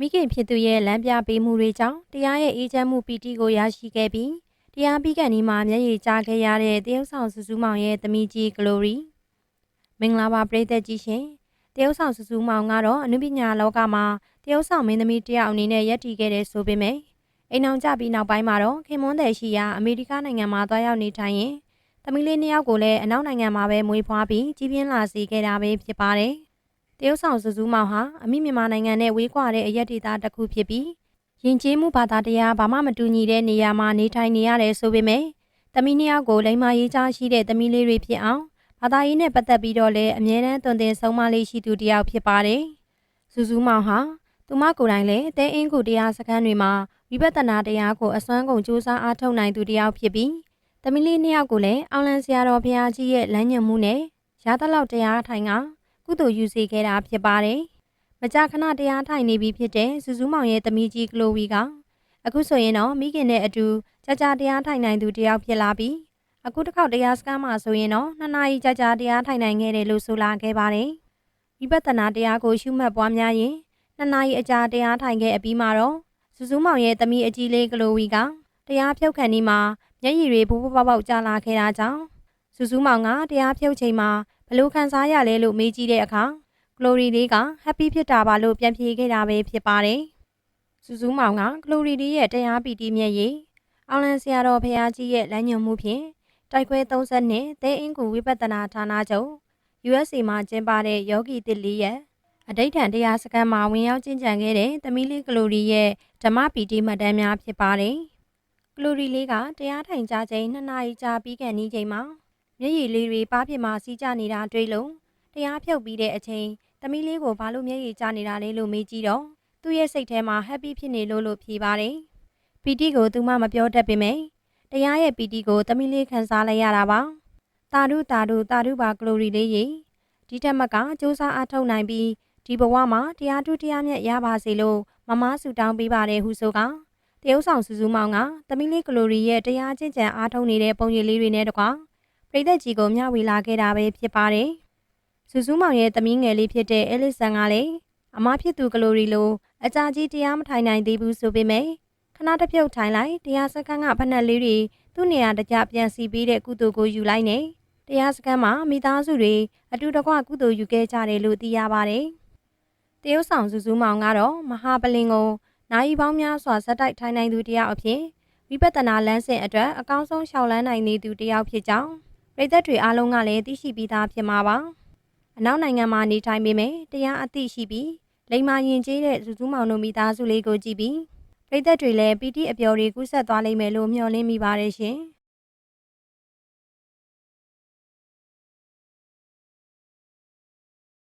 မိခင်ဖြစ်သူရဲ့လမ်းပြပေးမှုတွေကြောင့်တရားရဲ့အေးချမ်းမှုပီတိကိုရရှိခဲ့ပြီးတရားပြီးကန်ဒီမှာမျက်ရည်ကျခဲ့ရတဲ့တရုတ်ဆောင်စုစုမောင်ရဲ့သမီးကြီးဂလိုရီမင်္ဂလာပါပရိသတ်ကြီးရှင်တရုတ်ဆောင်စုစုမောင်ကတော့အနုပညာလောကမှာတရုတ်ဆောင်မင်းသမီးတယောက်အနေနဲ့ရပ်တည်ခဲ့တဲ့ဆိုပေမဲ့အိမ်အောင်ကြပြီးနောက်ပိုင်းမှာတော့ခင်မွန်းတဲ့ရှိရာအမေရိကနိုင်ငံမှာတွားရောက်နေထိုင်ရင်သမီးလေးနှစ်ယောက်ကိုလည်းအနောက်နိုင်ငံမှာပဲမွေးဖွားပြီးကြီးပြင်းလာစေခဲ့တာပဲဖြစ်ပါတယ်တရုတ်ဆောင်စုစုမောင်ဟာအမိမြန်မာနိုင်ငံနဲ့ဝေးကွာတဲ့အရက်ဒေသတစ်ခုဖြစ်ပြီးယဉ်ကျေးမှုဘာသာတရားဘာမှမတူညီတဲ့နေရာမှာနေထိုင်နေရတယ်ဆိုပေမဲ့သမီးနှစ်ယောက်ကိုလိမ္မာရေးချရှိတဲ့သမီးလေးတွေဖြစ်အောင်ဘာသာရေးနဲ့ပတ်သက်ပြီးတော့လည်းအမြဲတမ်းတွင်တင်ဆုံးမလေးရှိသူတစ်ယောက်ဖြစ်ပါတယ်။စုစုမောင်ဟာသူမကိုယ်တိုင်လည်းတဲအင်းကူတရားစခန်းတွေမှာဝိပဿနာတရားကိုအစွမ်းကုန်စူးစမ်းအားထုတ်နိုင်သူတစ်ယောက်ဖြစ်ပြီးသမီးလေးနှစ်ယောက်ကိုလည်းအောင်လံဆရာတော်ဘုရားကြီးရဲ့လမ်းညွှန်မှုနဲ့ရသလောက်တရားထိုင်ကကုသိုလ်ယူစေခဲ့တာဖြစ်ပါတယ်။မကြာခဏတရားထိုင်နေပြီဖြစ်တဲ့စုစုမောင်ရဲ့သမီးကြီးကလိုဝီကအခုဆိုရင်တော့မိခင်နဲ့အတူကြာတရားထိုင်နိုင်သူတစ်ယောက်ဖြစ်လာပြီးအခုတစ်ခေါက်တရားစခန်းမှာဆိုရင်တော့2 နာရီကြာတရားထိုင်နိုင်ခဲ့တယ်လို့ဆိုလာခဲ့ပါတယ်။ဝိပဿနာတရားကိုရှုမှတ်ပွားများရင်2 နာရီအကြာတရားထိုင်ခဲ့အပြီးမှာတော့စုစုမောင်ရဲ့သမီးအကြီးလေးကလိုဝီကတရားဖြုတ်ခန့်ဒီမှာမျက်ရည်တွေဘူပေါက်ကျလာခဲ့တာကြောင့်စုစုမောင်ကတရားဖြုတ်ချိန်မှာဘလို့ခံစားရလဲလို့မေးကြည့်တဲ့အခါကလိုရီလေးကဟက်ပီဖြစ်တာပါလို့ပြန်ဖြေခဲ့တာပဲဖြစ်ပါတယ်။စုစုမောင်ကကလိုရီလေးရဲ့တရားပီတိမျက်ရည်အောင်လံဆရာတော်ဘုရားကြီးရဲ့လမ်းညွှန်မှုဖြင့်တိုက်ခွဲ30နှစ်သဲအင်းကူဝိပဿနာဌာနချုပ် USA မှာကျင်းပတဲ့ယောဂီတစ်လေးရဲ့အဋိဌံတရားစခန်းမှာဝင်ရောက်ကျင့်ကြံခဲ့တဲ့သမီးလေးကလိုရီရဲ့ဓမ္မပီတိမှတ်တမ်းများဖြစ်ပါတယ်။ကလိုရီလေးကတရားထိုင်ကြချိန်2 နာရီကြာပြီးကန်နီးချိန်မှာမျက်ရည်လေးတွေပါးပြစ်မှာစီးကျနေတာတွေ့လို့တရားဖြုတ်ပြီးတဲ့အချိန်သမီးလေးကိုဘာလို့မျက်ရည်ကျနေတာလဲလို့မေးကြည့်တော့သူ့ရဲ့စိတ်ထဲမှာ happy ဖြစ်နေလို့ဖြေပါတယ်။ပီတိကိုသူမမပြောတတ်ပေမဲ့တရားရဲ့ပီတိကိုသမီးလေးခံစားလိုက်ရတာပါ။တာဓုပါကလိုရီလေးရေဒီထက်မကစူးစမ်းအားထုတ်နိုင်ပြီးဒီဘဝမှာတရားထုတရားမြတ်ရပါစေလို့မမဆုတောင်းပေးပါတယ်ဟုဆိုကတရုတ်ဆောင်စုစုမောင်ကသမီးလေးကလိုရီရဲ့တရားကျင့်ကြံအားထုတ်နေတဲ့ပုံရိပ်လေးတွေနဲ့တကွပရိသတ်ကြီးကိုမျှဝေလာခဲ့တာပဲဖြစ်ပါတယ်။စုစုမောင်ရဲ့သမီးငယ်လေးဖြစ်တဲ့အဲလစ်ဆန်ကလည်းအမဖြစ်သူကလိုရီလိုအကြာကြီးတရားမထိုင်နိုင်သေးဘူးဆိုပေမဲ့ခဏတစ်ဖြုတ်ထိုင်လိုက်တရားစခန်းကဖက်နှက်လေးတွေသူ့နေရာတကျပြန်စီပေးတဲ့ကုသိုလ်ကိုယူလိုက်နေတရားစခန်းမှာမိသားစုတွေအတူတကွကုသိုလ်ယူခဲ့ကြတယ်လို့သိရပါတယ်။တရုတ်ဆောင်စုစုမောင်ကတော့မဟာပလင်ကိုနိုင်ပေါင်းများစွာဇက်တိုက်ထိုင်နိုင်သူတစ်ယောက်အဖြစ်ဝိပဿနာလမ်းစဉ်အတွက်အကောင်းဆုံးရှောက်လန်းနိုင်နေသူတစ်ယောက်ဖြစ်ကြောင်းပရိသတ်တွေအားလုံးကလည်းသိရှိပြီးသားဖြစ်မှာပါ။အနောက်နိုင်ငံမှာနေထိုင်ပေမဲ့တရားအသိရှိပြီးလိမ္မာယဉ်ကျေးတဲ့စုစုမောင်တို့မိသားစုလေးကိုကြည့်ပြီးပရိသတ်တွေလည်းပီတိအပျော်တွေကူးဆက်သွားလိမ့်မယ်လို့မျှော်လင့်မိပါတယ်ရှင်။